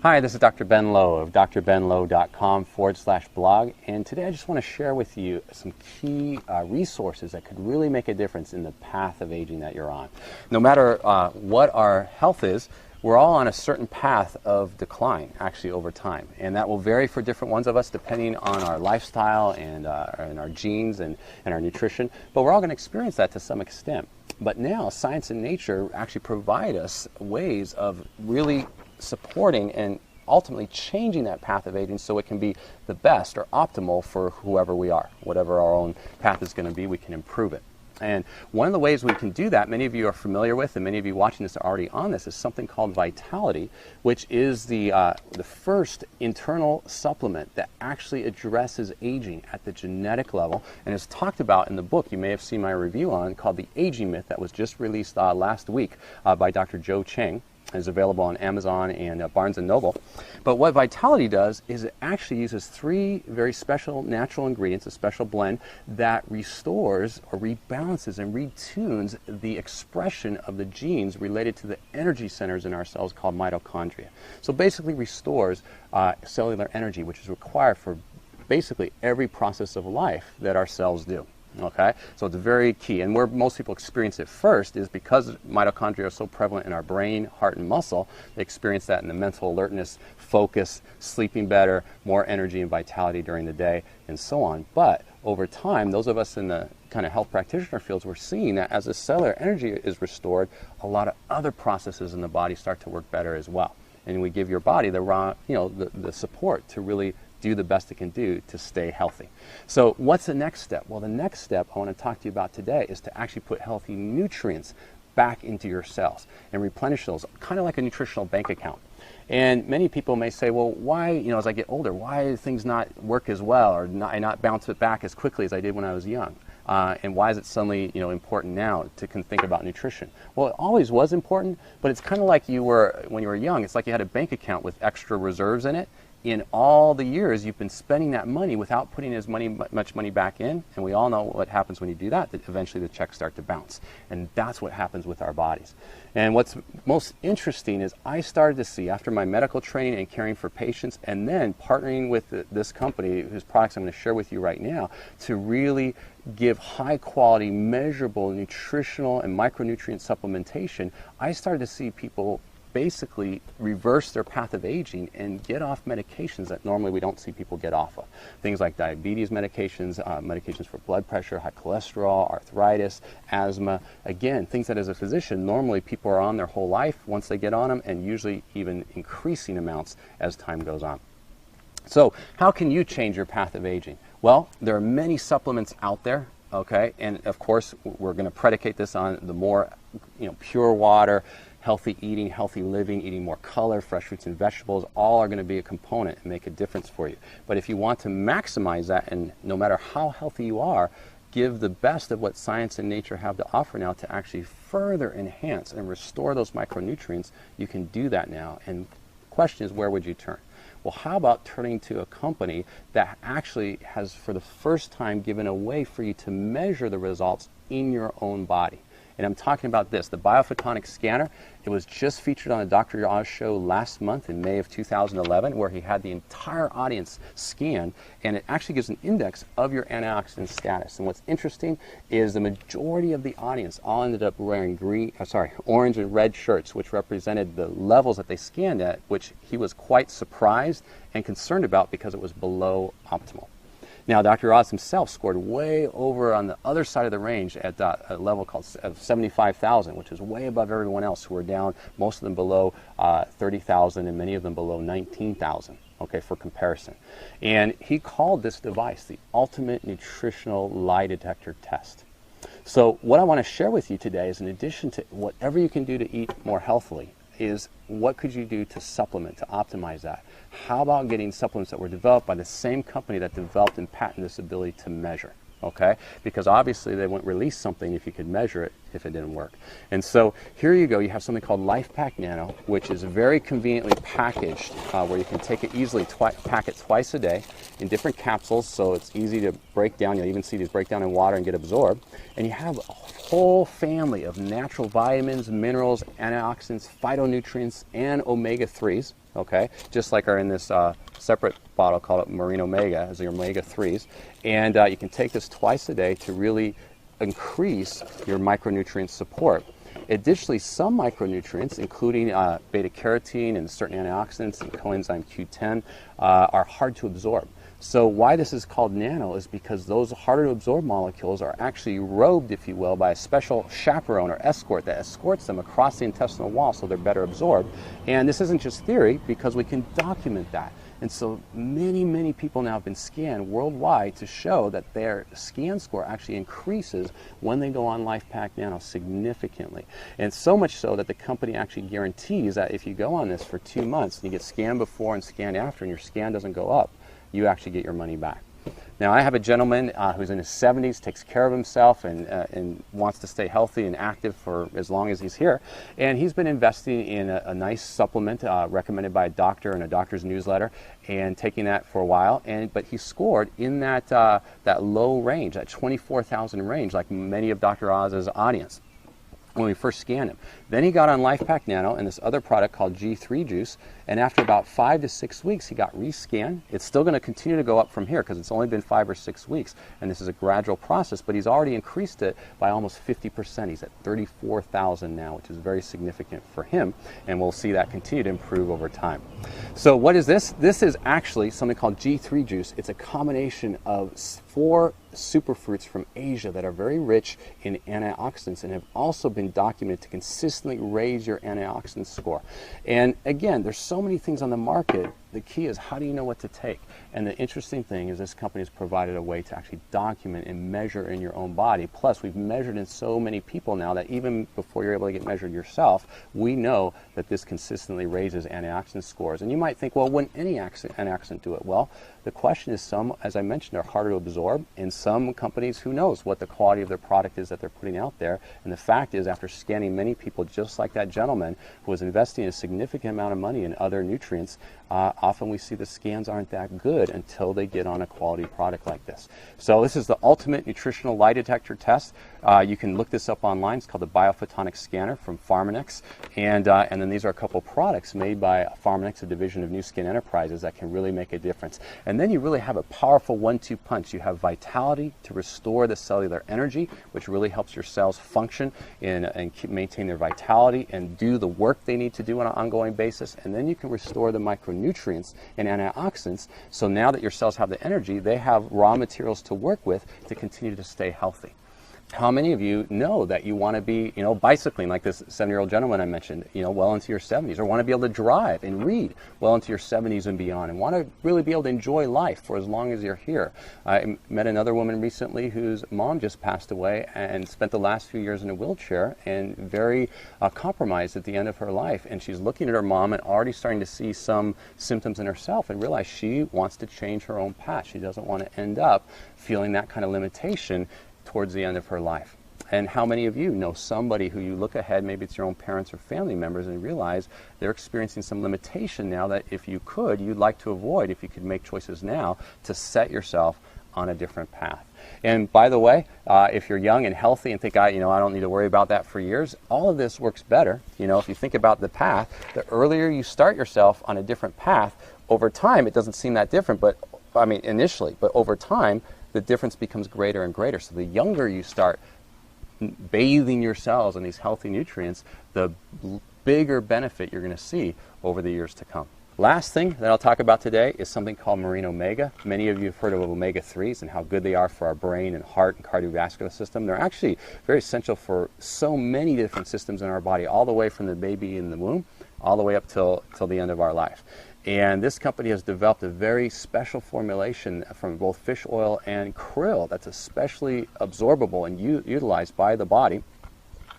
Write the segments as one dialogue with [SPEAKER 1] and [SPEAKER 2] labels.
[SPEAKER 1] Hi, this is Dr. Ben Lowe of drbenlowe.com/blog, and today I just want to share with you some key resources that could really make a difference in the path of aging that you're on. No matter what our health is, we're all on a certain path of decline, actually, over time. And that will vary for different ones of us depending on our lifestyle and our genes and our nutrition. But we're all going to experience that to some extent. But now, science and nature actually provide us ways of really supporting and ultimately changing that path of aging so it can be the best or optimal for whoever we are. Whatever our own path is going to be, we can improve it. And one of the ways we can do that, many of you are familiar with, and many of you watching this are already on this, is something called Vitality, which is the first internal supplement that actually addresses aging at the genetic level, and is talked about in the book you may have seen my review on, called The Aging Myth, that was just released last week by Dr. Joe Chang. Is available on Amazon and Barnes & Noble. But what Vitality does is it actually uses 3 very special natural ingredients, a special blend, that restores or rebalances and retunes the expression of the genes related to the energy centers in our cells called mitochondria. So basically restores cellular energy, which is required for basically every process of life that our cells do. Okay, so it's very key, and where most people experience it first is because mitochondria are so prevalent in our brain, heart, and muscle. They experience that in the mental alertness, focus, sleeping better, more energy and vitality during the day, and so on. But over time, those of us in the kind of health practitioner fields, we're seeing that as the cellular energy is restored, a lot of other processes in the body start to work better as well, and we give your body the support to really do the best it can do to stay healthy. So what's the next step? Well, the next step I want to talk to you about today is to actually put healthy nutrients back into your cells and replenish those, kind of like a nutritional bank account. And many people may say, well, why, as I get older, why do things not work as well, or I not bounce it back as quickly as I did when I was young? And why is it suddenly, important now to think about nutrition? Well, it always was important, but it's kind of like when you were young. It's like you had a bank account with extra reserves in it. In all the years you've been spending that money without putting much money back in, and we all know what happens when you do that eventually the checks start to bounce. And that's what happens with our bodies. And what's most interesting is I started to see, after my medical training and caring for patients, and then partnering with this company, whose products I'm going to share with you right now, to really give high quality, measurable nutritional and micronutrient supplementation, I started to see people basically reverse their path of aging and get off medications that normally we don't see people get off of. Things like diabetes medications, medications for blood pressure, high cholesterol, arthritis, asthma. Again, things that as a physician, normally people are on their whole life once they get on them, and usually even increasing amounts as time goes on. So how can you change your path of aging? Well, there are many supplements out there. Okay, and of course we're going to predicate this on the more pure water, healthy eating, healthy living, eating more color, fresh fruits and vegetables, all are going to be a component and make a difference for you. But if you want to maximize that, and no matter how healthy you are, give the best of what science and nature have to offer now to actually further enhance and restore those micronutrients, you can do that now. And the question is, where would you turn? Well, how about turning to a company that actually has, for the first time, given a way for you to measure the results in your own body? And I'm talking about this, the BioPhotonic scanner. It was just featured on the Dr. Oz show last month in May of 2011, where he had the entire audience scanned, and it actually gives an index of your antioxidant status. And what's interesting is the majority of the audience all ended up wearing orange and red shirts, which represented the levels that they scanned at, which he was quite surprised and concerned about because it was below optimal. Now, Dr. Oz himself scored way over on the other side of the range at a level called 75,000, which is way above everyone else who were down, most of them below 30,000 and many of them below 19,000, okay, for comparison. And he called this device the ultimate nutritional lie detector test. So what I want to share with you today is, in addition to whatever you can do to eat more healthily, is what could you do to supplement, to optimize that? How about getting supplements that were developed by the same company that developed and patented this ability to measure? Okay? Because obviously they wouldn't release something if you could measure it if it didn't work. And so here you go, you have something called LifePak Nano, which is very conveniently packaged, where you can take it easily, pack it twice a day in different capsules, so it's easy to break down. You'll even see these break down in water and get absorbed. And you have a whole family of natural vitamins, minerals, antioxidants, phytonutrients, and omega-3s, okay? Just like are in this separate bottle called Marine Omega, as your omega-3s. And you can take this twice a day to really increase your micronutrient support. Additionally, some micronutrients, including beta-carotene and certain antioxidants and coenzyme Q10, are hard to absorb. So why this is called nano is because those harder to absorb molecules are actually robed, if you will, by a special chaperone or escort that escorts them across the intestinal wall so they're better absorbed. And this isn't just theory, because we can document that. And so many people now have been scanned worldwide to show that their scan score actually increases when they go on LifePak Nano significantly. And so much so that the company actually guarantees that if you go on this for 2 months and you get scanned before and scanned after and your scan doesn't go up, you actually get your money back. Now, I have a gentleman who's in his 70s, takes care of himself, and wants to stay healthy and active for as long as he's here. And he's been investing in a nice supplement recommended by a doctor in a doctor's newsletter, and taking that for a while. But he scored in that low range, that 24,000 range, like many of Dr. Oz's audience when we first scanned him. Then he got on LifePak Nano and this other product called G3 Juice, and after about 5 to 6 weeks he got rescanned. It's still going to continue to go up from here because it's only been 5 or 6 weeks, and this is a gradual process, but he's already increased it by almost 50%. He's at 34,000 now, which is very significant for him, and we'll see that continue to improve over time. So what is this? This is actually something called G3 Juice. It's a combination of 4 superfruits from Asia that are very rich in antioxidants and have also been documented to consistently raise your antioxidant score. And again, there's so many things on the market. The key is, how do you know what to take? And the interesting thing is this company has provided a way to actually document and measure in your own body. Plus, we've measured in so many people now that even before you're able to get measured yourself, we know that this consistently raises antioxidant scores. And you might think, well, wouldn't any antioxidant do it? Well, the question is, some, as I mentioned, are harder to absorb, and some companies, who knows what the quality of their product is that they're putting out there. And the fact is, after scanning many people, just like that gentleman who was investing a significant amount of money in other nutrients, often we see the scans aren't that good until they get on a quality product like this. So this is the ultimate nutritional lie detector test. You can look this up online. It's called the BioPhotonic scanner from Pharmanex. And then these are a couple products made by Pharmanex, a division of New Skin Enterprises, that can really make a difference. And then you really have a powerful 1-2 punch. You have vitality to restore the cellular energy, which really helps your cells function and maintain their vitality and do the work they need to do on an ongoing basis. And then you can restore the micronutrients and antioxidants. So now that your cells have the energy, they have raw materials to work with to continue to stay healthy. How many of you know that you want to be, bicycling like this 7-year-old gentleman I mentioned, well into your 70s, or want to be able to drive and read well into your 70s and beyond, and want to really be able to enjoy life for as long as you're here? I met another woman recently whose mom just passed away and spent the last few years in a wheelchair and very compromised at the end of her life. And she's looking at her mom and already starting to see some symptoms in herself and realize she wants to change her own path. She doesn't want to end up feeling that kind of limitation towards the end of her life. And how many of you know somebody who you look ahead, maybe it's your own parents or family members, and realize they're experiencing some limitation now that if you could, you'd like to avoid, if you could make choices now to set yourself on a different path. And by the way, if you're young and healthy and think, I don't need to worry about that for years, all of this works better. If you think about the path, the earlier you start yourself on a different path, over time it doesn't seem that different, initially, but over time, the difference becomes greater and greater. So the younger you start bathing your cells in these healthy nutrients, the bigger benefit you're going to see over the years to come. Last thing that I'll talk about today is something called Marine Omega. Many of you have heard of omega-3s and how good they are for our brain and heart and cardiovascular system. They're actually very essential for so many different systems in our body, all the way from the baby in the womb, all the way up till the end of our life. And this company has developed a very special formulation from both fish oil and krill that's especially absorbable and utilized by the body.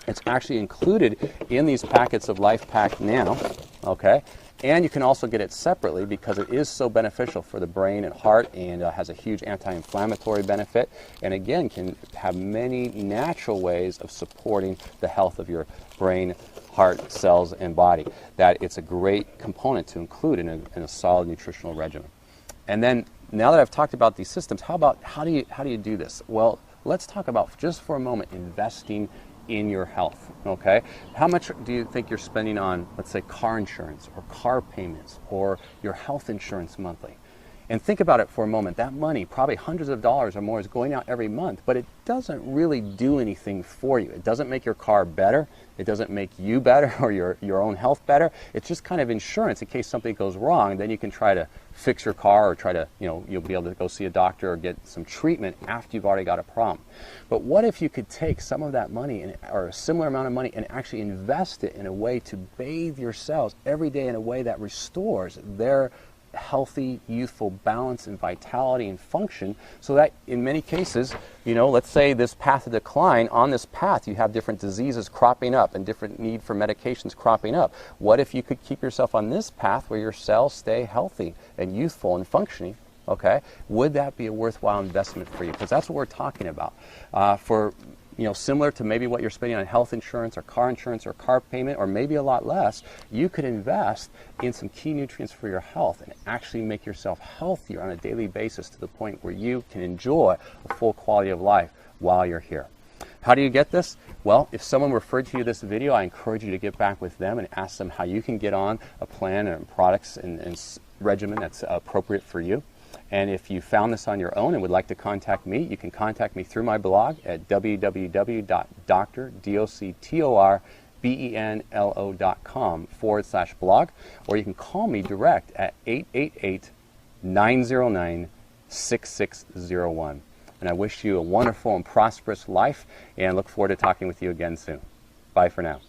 [SPEAKER 1] It's actually included in these packets of LifePak Nano, okay? And you can also get it separately because it is so beneficial for the brain and heart, and has a huge anti-inflammatory benefit, and again can have many natural ways of supporting the health of your brain, heart, cells, and body, that it's a great component to include in a solid nutritional regimen. And then, now that I've talked about these systems, how do you do this? Well, let's talk about, just for a moment, investing in your health, okay? How much do you think you're spending on, let's say, car insurance or car payments or your health insurance monthly? And think about it for a moment. That money, probably hundreds of dollars or more, is going out every month, but it doesn't really do anything for you. It doesn't make your car better. It doesn't make you better or your own health better. It's just kind of insurance in case something goes wrong. Then you can try to fix your car, or try to, you'll be able to go see a doctor or get some treatment after you've already got a problem. But what if you could take some of that money, or a similar amount of money, and actually invest it in a way to bathe your cells every day in a way that restores their healthy, youthful balance and vitality and function, so that in many cases, let's say this path of decline, on this path you have different diseases cropping up and different need for medications cropping up. What if you could keep yourself on this path where your cells stay healthy and youthful and functioning? Okay, would that be a worthwhile investment for you? Because that's what we're talking about. Similar to maybe what you're spending on health insurance or car payment, or maybe a lot less, you could invest in some key nutrients for your health and actually make yourself healthier on a daily basis to the point where you can enjoy a full quality of life while you're here. How do you get this? Well, if someone referred to you this video, I encourage you to get back with them and ask them how you can get on a plan and products and regimen that's appropriate for you. And if you found this on your own and would like to contact me, you can contact me through my blog at www.drbenlo.com/blog, or you can call me direct at 888-909-6601. And I wish you a wonderful and prosperous life, and look forward to talking with you again soon. Bye for now.